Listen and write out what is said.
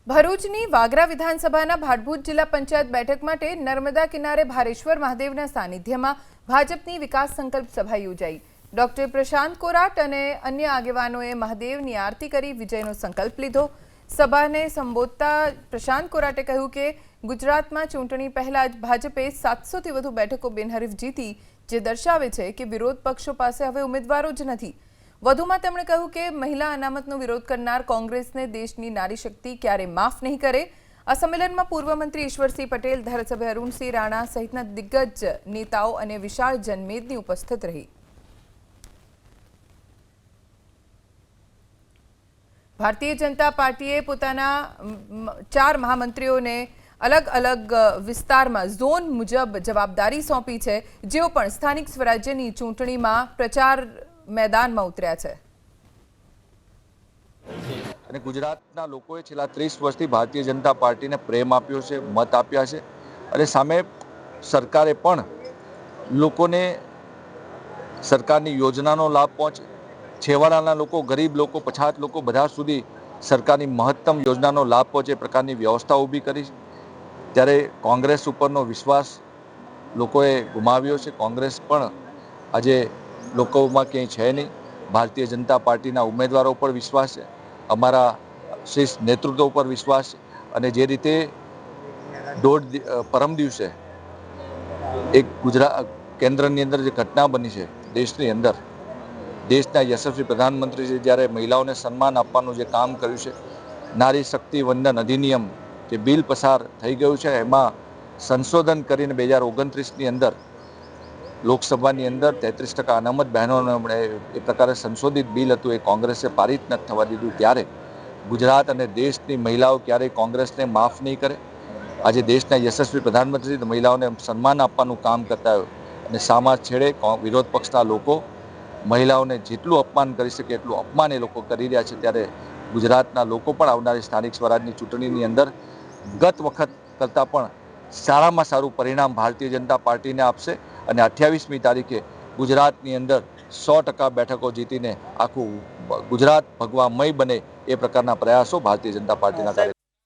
ભરૂચની વાગરા વિધાનસભાના ભાડભૂત જિલ્લા પંચાયત બેઠક માટે નર્મદા કિનારે ભારેશ્વર મહાદેવના સાનિધ્યમાં ભાજપની વિકાસ સંકલ્પ સભા યોજાઈ। ડોક્ટર પ્રશાંત કોરાટ અને અન્ય આગેવાનોએ મહાદેવની આરતી કરી વિજયનો સંકલ્પ લીધો। સભાને સંબોધતા પ્રશાંત કોરાટે કહ્યું કે ગુજરાતમાં ચૂંટણી પહેલા જ ભાજપે 700થી વધુ બેઠકો બિનહરીફ જીતી, જે દર્શાવે છે કે વિરોધ પક્ષો પાસે હવે ઉમેદવારો જ નથી। વધુમાં તેમણે કહ્યું કે મહિલા અનામતનો વિરોધ કરનાર કોંગ્રેસને દેશની નારી શક્તિ ક્યારે માફ નહીં કરે। આ સંમેલનમાં પૂર્વ મંત્રી ઈશ્વરસિંહ પટેલ, ધારાસભ્ય અરુણસિંહ રાણા સહિતના દિગ્ગજ નેતાઓ અને વિશાળ જનમેદની ઉપસ્થિત રહી। ભારતીય જનતા પાર્ટીએ પોતાના 4 મહામંત્રીઓને अलग अलग विस्तार में झोन मुजब जवाबदारी सौंपी है, जेओ पण स्थानिक स्वराज्यनी चूंटणीमां प्रचार मैदान में उतर्या छे। અને ગુજરાતના લોકોએ છેલ્લા 30 વર્ષથી ભારતીય જનતા પાર્ટીને પ્રેમ આપ્યો છે, મત આપ્યા છે અને સામે સરકારે પણ લોકોને સરકારની યોજનાનો લાભ પહોંચે, છેવાડાના લોકો, ગરીબ લોકો, પછાત લોકો બધા સુધી સરકારની મહત્તમ યોજનાનો લાભ પહોંચે પ્રકારની વ્યવસ્થા ઊભી કરી। ત્યારે કોંગ્રેસ ઉપરનો વિશ્વાસ લોકોએ ગુમાવ્યો છે। કોંગ્રેસ પણ આજે લોકોમાં ક્યાંય છે નહીં। ભારતીય જનતા પાર્ટીના ઉમેદવારો પર વિશ્વાસ છે, અમારા શ્રેષ્ઠ નેતૃત્વ ઉપર વિશ્વાસ છે અને જે રીતે પરમ દિવસે એક ગુજરાત કેન્દ્રની અંદર જે ઘટના બની છે, દેશની અંદર દેશના યશસ્વી પ્રધાનમંત્રીએ જ્યારે મહિલાઓને સન્માન આપવાનું જે કામ કર્યું છે, નારી શક્તિ વંદન અધિનિયમ જે બિલ પસાર થઈ ગયું છે, એમાં સંશોધન કરીને 2029ની અંદર લોકસભાની અંદર 33% અનામત બહેનોને એ પ્રકારે સંશોધિત બિલ હતું, એ કોંગ્રેસે પારિત ન થવા દીધું। ત્યારે ગુજરાત અને દેશની મહિલાઓ ક્યારેય કોંગ્રેસને માફ નહીં કરે। આજે દેશના યશસ્વી પ્રધાનમંત્રી મહિલાઓને સન્માન આપવાનું કામ કરતા હોય અને સામા છેડે વિરોધ પક્ષના લોકો મહિલાઓને જેટલું અપમાન કરી શકે એટલું અપમાન એ લોકો કરી રહ્યા છે। ત્યારે ગુજરાતના લોકો પણ આવનારી સ્થાનિક સ્વરાજની ચૂંટણીની અંદર ગત વખત કરતાં પણ સારામાં સારું પરિણામ ભારતીય જનતા પાર્ટીને આપશે અને 28મી તારીખે ગુજરાતની અંદર 100% બેઠકો જીતીને આખું ગુજરાત ભગવામય બને એ પ્રકારના પ્રયાસો ભારતીય જનતા પાર્ટીના